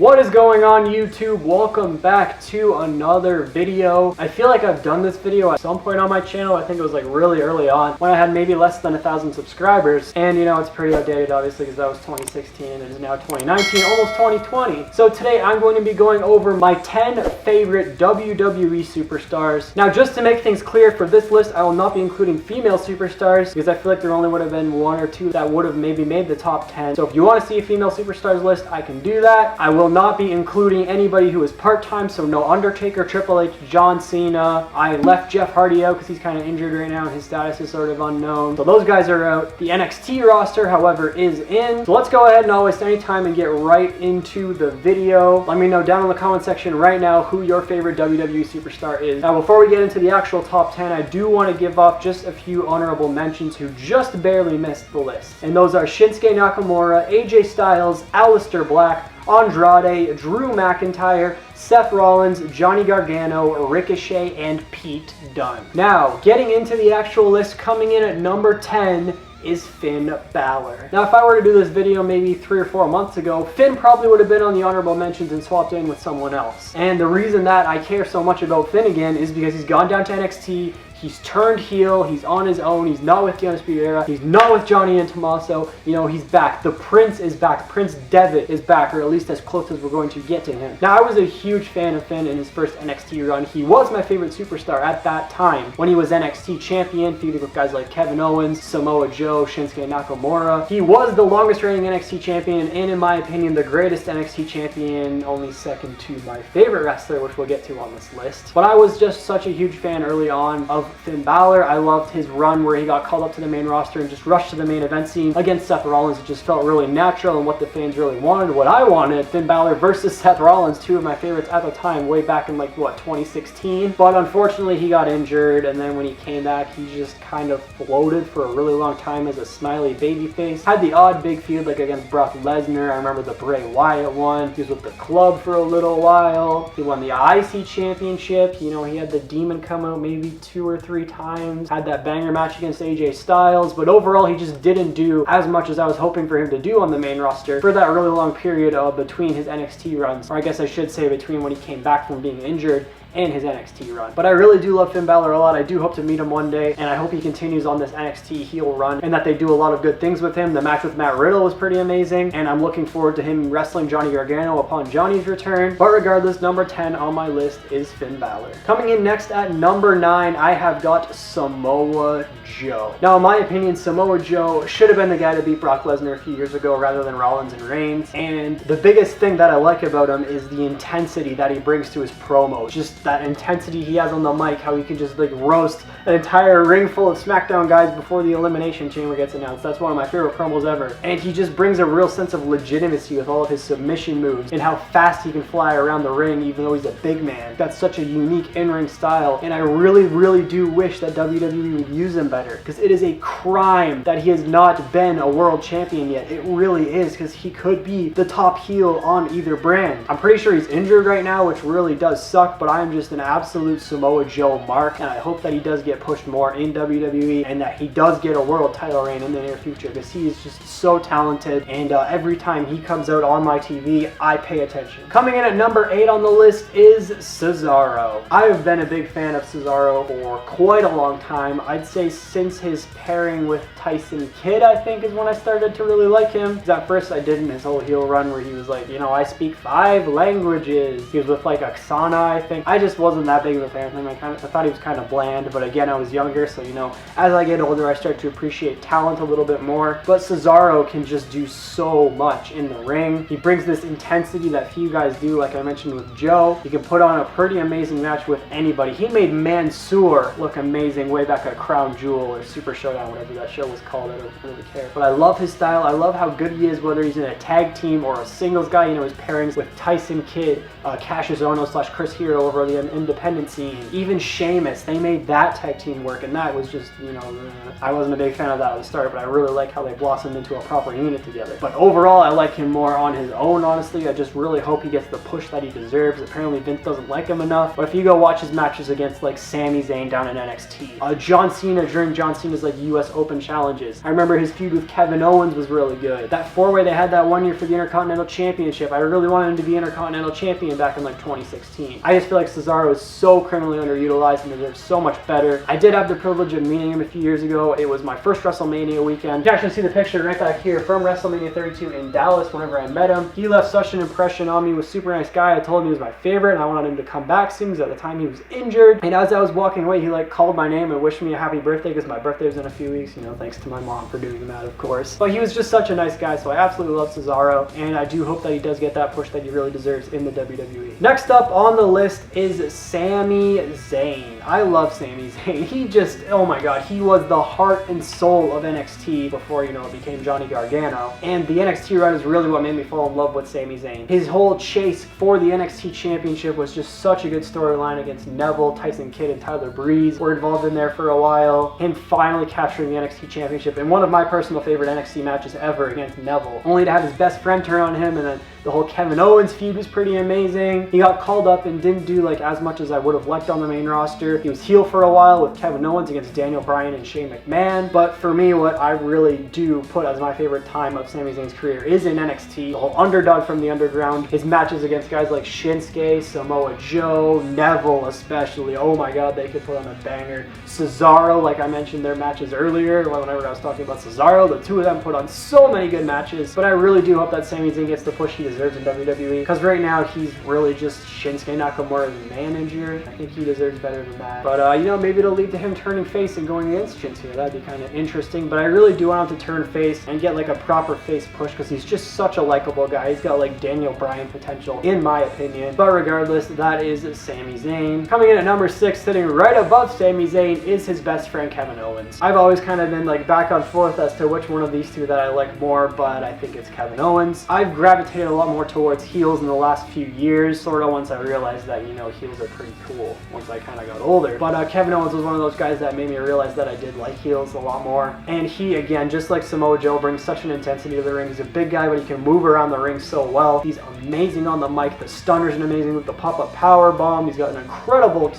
What is going on, YouTube? Welcome back to another video. I feel like I've done this video at some point on my channel. I think it was like really early on when I had maybe less than 1,000 subscribers. And you know, it's pretty outdated obviously because that was 2016 and it is now 2019, almost 2020. So today I'm going to be going over my 10 favorite WWE superstars. Now, just to make things clear, for this list I will not be including female superstars because I feel like there only would have been one or two that would have maybe made the top 10. So if you want to see a female superstars list, I can do that. I will not be including anybody who is part-time, so no Undertaker, Triple H, John Cena. I left Jeff Hardy out because he's kind of injured right now and his status is sort of unknown. So those guys are out. The NXT roster, however, is in. So let's go ahead and not waste any time and get right into the video. Let me know down in the comment section right now who your favorite WWE superstar is. Now, before we get into the actual top 10, I do want to give off just a few honorable mentions who just barely missed the list. And those are Shinsuke Nakamura, AJ Styles, Aleister Black, Andrade, Drew McIntyre, Seth Rollins, Johnny Gargano, Ricochet, and Pete Dunne. Now, getting into the actual list, coming in at number 10 is Finn Balor. Now, if I were to do this video maybe 3 or 4 months ago, Finn probably would have been on the honorable mentions and swapped in with someone else. And the reason that I care so much about Finn again is because he's gone down to NXT, he's turned heel, he's on his own, he's not with the Undisputed Era, he's not with Johnny and Tommaso, you know, he's back. The Prince is back, Prince Devitt is back, or at least as close as we're going to get to him. Now, I was a huge fan of Finn in his first NXT run. He was my favorite superstar at that time when he was NXT champion, feuding with guys like Kevin Owens, Samoa Joe, Shinsuke Nakamura. He was the longest reigning NXT champion and, in my opinion, the greatest NXT champion, only second to my favorite wrestler, which we'll get to on this list. But I was just such a huge fan early on of Finn Balor. I loved his run where he got called up to the main roster and just rushed to the main event scene against Seth Rollins. It just felt really natural and what the fans really wanted. What I wanted, Finn Balor versus Seth Rollins, two of my favorites at the time, way back in like, what, 2016? But unfortunately he got injured, and then when he came back, he just kind of floated for a really long time as a smiley babyface. Had the odd big feud like against Brock Lesnar. I remember the Bray Wyatt one. He was with the Club for a little while. He won the IC championship. You know, he had the Demon come out maybe 2 or 3 times. Had that banger match against AJ Styles, but overall he just didn't do as much as I was hoping for him to do on the main roster for that really long period between his NXT runs, or I guess I should say between when he came back from being injured and his NXT run. But I really do love Finn Balor a lot. I do hope to meet him one day, and I hope he continues on this NXT heel run and that they do a lot of good things with him. The match with Matt Riddle was pretty amazing, and I'm looking forward to him wrestling Johnny Gargano upon Johnny's return. But regardless, number 10 on my list is Finn Balor. Coming in next at number 9, I have got Samoa Joe. Now, in my opinion, Samoa Joe should have been the guy to beat Brock Lesnar a few years ago rather than Rollins and Reigns. And the biggest thing that I like about him is the intensity that he brings to his promos. Just that intensity he has on the mic, how he can just like roast an entire ring full of SmackDown guys before the Elimination Chamber gets announced. That's one of my favorite promos ever. And he just brings a real sense of legitimacy with all of his submission moves and how fast he can fly around the ring even though he's a big man. That's such a unique in-ring style, and I really, really do wish that WWE would use him better, because it is a crime that he has not been a world champion yet. It really is, because he could be the top heel on either brand. I'm pretty sure he's injured right now, which really does suck, but I am just an absolute Samoa Joe mark, and I hope that he does get pushed more in WWE and that he does get a world title reign in the near future, because he is just so talented, and every time he comes out on my TV, I pay attention. Coming in at number 8 on the list is Cesaro. I have been a big fan of Cesaro for quite a long time. I'd say since his pairing with Tyson Kidd, I think, is when I started to really like him. Because at first I didn't, his whole heel run where he was like, you know, I speak 5 languages. He was with like Oksana, I think. I just wasn't that big of a fan of him. I thought he was kind of bland, but again, I was younger, so you know, as I get older, I start to appreciate talent a little bit more. But Cesaro can just do so much in the ring. He brings this intensity that few guys do, like I mentioned with Joe. He can put on a pretty amazing match with anybody. He made Mansoor look amazing way back at Crown Jewel or Super Showdown, whatever that show was called. I don't really care. But I love his style. I love how good he is, whether he's in a tag team or a singles guy. You know, his pairings with Tyson Kidd, Cassius Ohno / Chris Hero over the independent scene. Even Sheamus, they made that tag team work, and that was just, you know, I wasn't a big fan of that at the start, but I really like how they blossomed into a proper unit together. But overall, I like him more on his own, honestly. I just really hope he gets the push that he deserves. Apparently Vince doesn't like him enough, but if you go watch his matches against like Sami Zayn down in NXT, John Cena during John Cena's like US Open challenges, I remember his feud with Kevin Owens was really good. That four-way they had that 1 year for the Intercontinental Championship, I really wanted him to be Intercontinental Champion back in like 2016. I just feel like Cesaro is so criminally underutilized and deserves so much better. I did have the privilege of meeting him a few years ago. It was my first WrestleMania weekend. You can actually see the picture right back here from WrestleMania 32 in Dallas whenever I met him. He left such an impression on me. He was a super nice guy. I told him he was my favorite and I wanted him to come back soon because at the time he was injured. And as I was walking away, he like called my name and wished me a happy birthday because my birthday was in a few weeks. You know, thanks to my mom for doing that, of course. But he was just such a nice guy, so I absolutely love Cesaro, and I do hope that he does get that push that he really deserves in the WWE. Next up on the list is Sami Zayn. I love Sami Zayn. He just, oh my god, he was the heart and soul of NXT before, you know, it became Johnny Gargano. And the NXT run is really what made me fall in love with Sami Zayn. His whole chase for the NXT Championship was just such a good storyline against Neville, Tyson Kidd, and Tyler Breeze. Were involved in there for a while. Him finally capturing the NXT Championship in one of my personal favorite NXT matches ever against Neville. Only to have his best friend turn on him, and then the whole Kevin Owens feud was pretty amazing. He got called up and didn't do like as much as I would have liked on the main roster. He was heel for a while with Kevin Owens against Daniel Bryan and Shane McMahon. But for me, what I really do put as my favorite time of Sami Zayn's career is in NXT. The whole underdog from the underground. His matches against guys like Shinsuke, Samoa Joe, Neville especially. Oh my god, they could put on a banger. Cesaro, like I mentioned their matches earlier, whenever I was talking about Cesaro, the two of them put on so many good matches. But I really do hope that Sami Zayn gets the push he deserves in WWE, because right now he's really just Shinsuke Nakamura's manager. I think he deserves better than that. But you know, maybe it'll lead to him turning face and going against Shinsuke. That'd be kind of interesting. But I really do want him to turn face and get like a proper face push, because he's just such a likable guy. He's got like Daniel Bryan potential in my opinion. But regardless, that is Sami Zayn. Coming in at number 6, sitting right above Sami Zayn, is his best friend Kevin Owens. I've always kind of been like back and forth as to which one of these two that I like more, but I think it's Kevin Owens. I've gravitated a lot more towards heels in the last few years, sort of once I realized that, you know, heels are pretty cool once I kind of got older. But Kevin Owens was one of those guys that made me realize that I did like heels a lot more. And he, again, just like Samoa Joe, brings such an intensity to the ring. He's a big guy, but he can move around the ring so well. He's amazing on the mic. The stunner's an amazing with the pop-up power bomb. He's got an incredible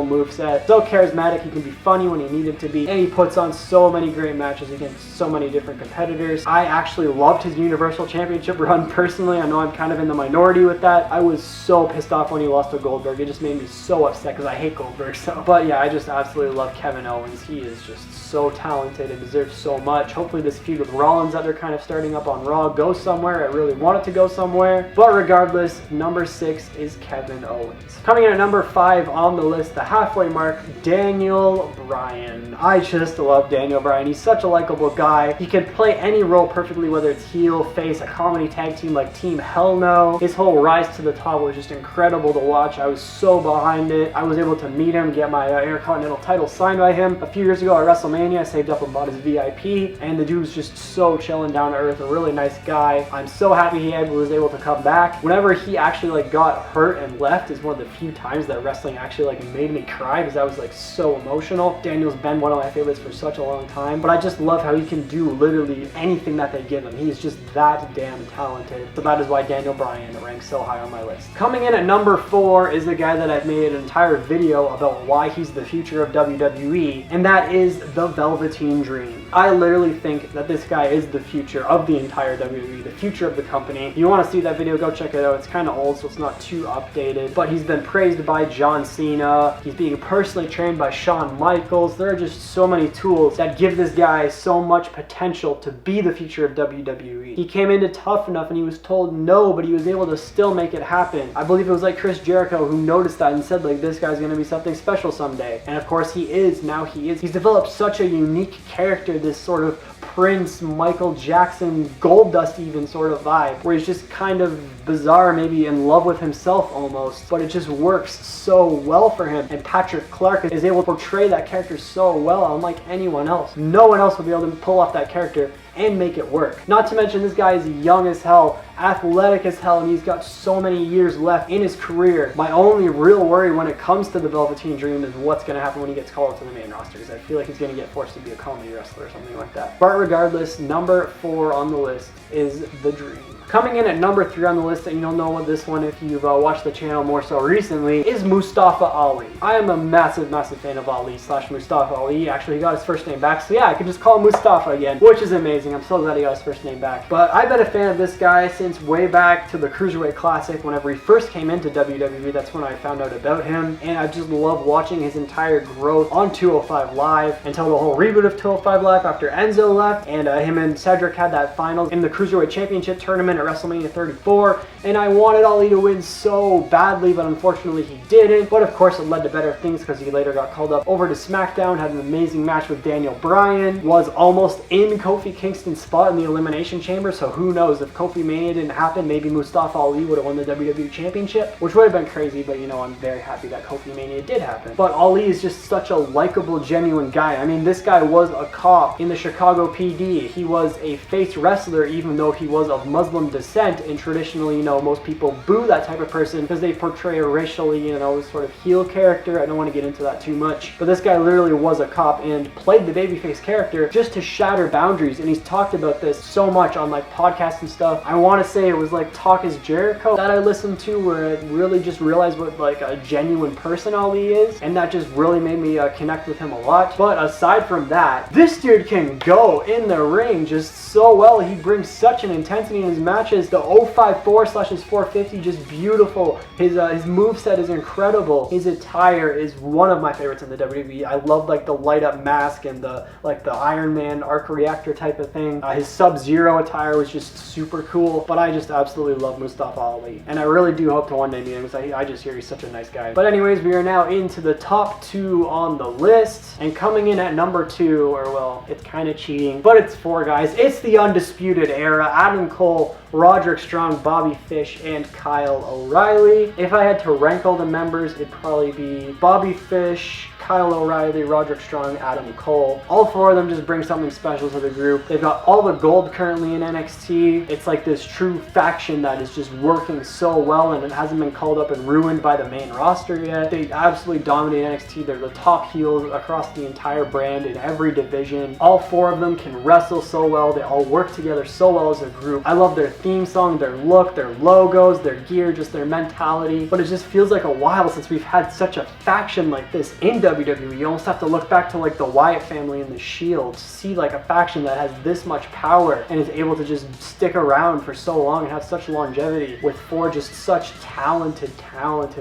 moveset. So charismatic. He can be funny when he needed to be. And he puts on so many great matches against so many different competitors. I actually loved his Universal Championship run personally. I know I'm kind of in the minority with that. I was so pissed off when he lost to Goldberg. It just made me so upset because I hate Goldberg. So, but yeah, I just absolutely love Kevin Owens. He is just so talented and deserves so much. Hopefully this feud with Rollins that they're kind of starting up on Raw goes somewhere. I really want it to go somewhere. But regardless, number 6 is Kevin Owens. Coming in at number 5 on the list, the halfway mark, Daniel Bryan. I just love Daniel Bryan. He's such a likable guy. He can play any role perfectly, whether it's heel, face, a comedy tag team like Team Hell No. His whole rise to the top was just incredible to watch. I was so behind it. I was able to meet him, get my Intercontinental title signed by him a few years ago at WrestleMania. I saved up and bought his VIP, and the dude was just so chilling, down to earth, a really nice guy. I'm so happy he was able to come back. Whenever he actually like got hurt and left is one of the few times that wrestling actually like made me cry, because I was like so emotional. Daniel's been one of my favorites for such a long time, but I just love how he can do literally anything that they give him. He's just that damn talented. So that is why Daniel Bryan ranks so high on my list. Coming in at number 4 is the guy that I've made an entire video about why he's the future of WWE, and that is the Velveteen Dream. I literally think that this guy is the future of the entire WWE, the future of the company. If you want to see that video, go check it out. It's kind of old, so it's not too updated, but he's been praised by John Cena. He's being personally trained by Shawn Michaels. There are just so many tools that give this guy so much potential to be the future of WWE. He came into Tough Enough and he was told no, but he was able to still make it happen. I believe it was like Chris Jericho who noticed that and said like, this guy's gonna be something special someday. And of course he is. Now he is. He's developed such a unique character, this sort of Prince, Michael Jackson, Goldust even sort of vibe, where he's just kind of bizarre, maybe in love with himself almost, but it just works so well for him. And Patrick Clark is able to portray that character so well, unlike anyone else. No one else will be able to pull off that character and make it work. Not to mention this guy is young as hell, athletic as hell, and he's got so many years left in his career. My only real worry when it comes to the Velveteen Dream is what's going to happen when he gets called up to the main roster, because I feel like he's going to get forced to be a comedy wrestler or something like that. But regardless, number 4 on the list is The Dream. Coming in at number 3 on the list, and you'll know what this one if you've watched the channel more so recently, is Mustafa Ali. I am a massive fan of Ali / Mustafa Ali. Actually, he got his first name back, so yeah, I can just call him Mustafa again, which is amazing. I'm so glad he got his first name back. But I've been a fan of this guy since way back to the Cruiserweight Classic. Whenever he first came into WWE, that's when I found out about him, and I just love watching his entire growth on 205 Live until the whole reboot of 205 Live after Enzo left, and him and Cedric had that finals in the Cruiserweight Championship tournament at WrestleMania 34, and I wanted Ali to win so badly, but unfortunately he didn't. But of course it led to better things because he later got called up over to SmackDown, had an amazing match with Daniel Bryan, was almost in Kofi Kingston's spot in the Elimination Chamber, so who knows, if Kofi Mania didn't happen, maybe Mustafa Ali would have won the WWE Championship, which would have been crazy, but you know, I'm very happy that Kofi Mania did happen. But Ali is just such a likable, genuine guy. I mean, this guy was a cop in the Chicago PD. He was a face wrestler even though he was of Muslim descent, and traditionally, you know, most people boo that type of person because they portray a racially, you know, sort of heel character. I don't want to get into that too much, but this guy literally was a cop and played the babyface character just to shatter boundaries, and he's talked about this so much on like podcasts and stuff. I want to say it was like Talk is Jericho that I listened to, where I really just realized what like a genuine person Ali is, and that just really made me connect with him a lot. But aside from that, this dude can go in the ring just so well. He brings such an intensity in his matches. The 054 / his 450, just beautiful. His moveset is incredible. His attire is one of my favorites in the WWE. I love like the light up mask and the Iron Man arc reactor type of thing. His Sub-Zero attire was just super cool, but I just absolutely love Mustafa Ali, and I really do hope to one day meet him because I just hear he's such a nice guy. But anyways, we are now into the top 2 on the list, and coming in at number 2, or well, it's kind of cheating, but it's 4 guys. It's the Undisputed Era. Adam Cole, Roderick Strong, Bobby Fish, and Kyle O'Reilly. If I had to rank all the members, it'd probably be Bobby Fish, Kyle O'Reilly, Roderick Strong, Adam Cole. All 4 of them just bring something special to the group. They've got all the gold currently in NXT. It's like this true faction that is just working so well, and it hasn't been called up and ruined by the main roster yet. They absolutely dominate NXT. They're the top heels across the entire brand in every division. All 4 of them can wrestle so well. They all work together so well as a group. I love their theme song, their look, their logos, their gear, just their mentality. But it just feels like a while since we've had such a faction like this in WWE. You almost have to look back to like the Wyatt family and the Shield to see like a faction that has this much power and is able to just stick around for so long and have such longevity with 4 just such talented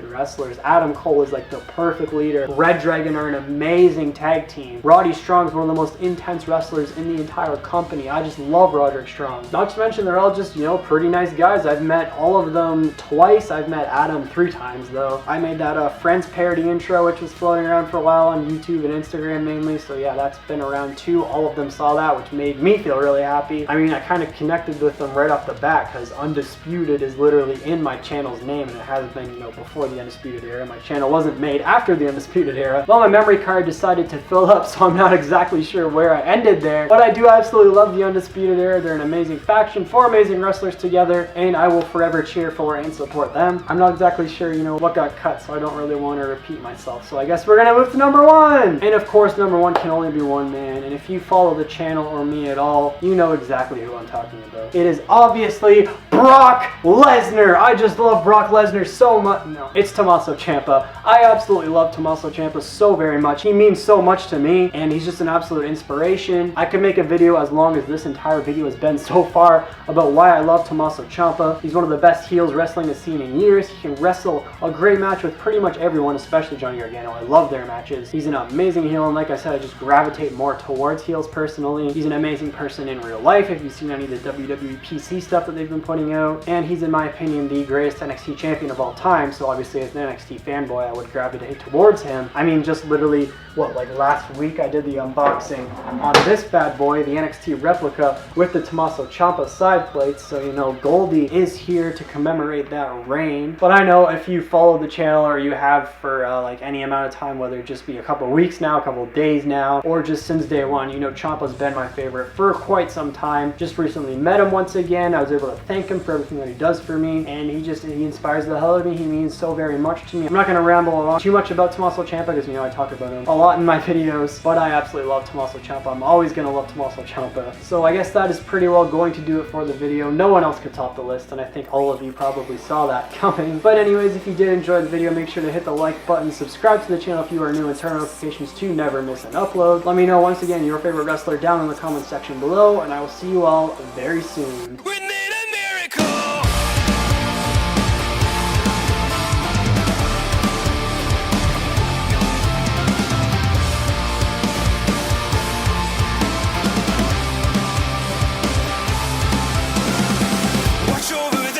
wrestlers. Adam Cole is like the perfect leader. Red Dragon are an amazing tag team. Roddy Strong is one of the most intense wrestlers in the entire company. I just love Roderick Strong. Not to mention they're all just, you know, pretty nice guys. I've met all of them twice. I've met Adam 3 times though. I made that Friends parody intro, which was floating around for a while on YouTube and Instagram mainly, so yeah, that's been around too. All of them saw that, which made me feel really happy. I mean, I kind of connected with them right off the bat because Undisputed is literally in my channel's name, and it has been, you know, before the Undisputed Era. My channel wasn't made after the Undisputed Era. Well, my memory card decided to fill up, so I'm not exactly sure where I ended there, but I do absolutely love the Undisputed Era. They're an amazing faction, 4 amazing wrestlers together, and I will forever cheer for and support them. I'm not exactly sure, you know, what got cut, so I don't really want to repeat myself, so I guess we're gonna move to number 1. And of course, number 1 can only be one man, and if you follow the channel or me at all, you know exactly who I'm talking about. It is obviously Brock Lesnar. I just love Brock Lesnar so much. No, it's Tommaso Ciampa. I absolutely love Tommaso Ciampa so very much. He means so much to me, and he's just an absolute inspiration. I could make a video as long as this entire video has been so far about why I love Tommaso Ciampa. He's one of the best heels wrestling has seen in years. He can wrestle a great match with pretty much everyone, especially Johnny Gargano. I love their matches. He's an amazing heel, and like I said, I just gravitate more towards heels personally. He's an amazing person in real life. If you've seen any of the WWE PC stuff that they've been putting coming out, and he's in my opinion the greatest NXT champion of all time, so obviously as an NXT fanboy I would gravitate towards him. I mean, just literally, what, like last week I did the unboxing on this bad boy, the NXT replica with the Tommaso Ciampa side plates, so you know Goldie is here to commemorate that reign. But I know if you follow the channel, or you have for like any amount of time, whether it just be a couple weeks now, a couple days now, or just since day one, you know Ciampa's been my favorite for quite some time. Just recently met him once again. I was able to thank him for everything that he does for me, and he inspires the hell out of me. He means so very much to me. I'm not going to ramble on too much about Tommaso Ciampa, because you know I talk about him a lot in my videos, but I absolutely love Tommaso Ciampa. I'm always going to love Tommaso Ciampa. So I guess that is pretty well going to do it for the video. No one else could top the list, and I think all of you probably saw that coming. But anyways, if you did enjoy the video, make sure to hit the like button, subscribe to the channel if you are new, and turn on notifications to never miss an upload. Let me know once again your favorite wrestler down in the comment section below, and I will see you all very soon.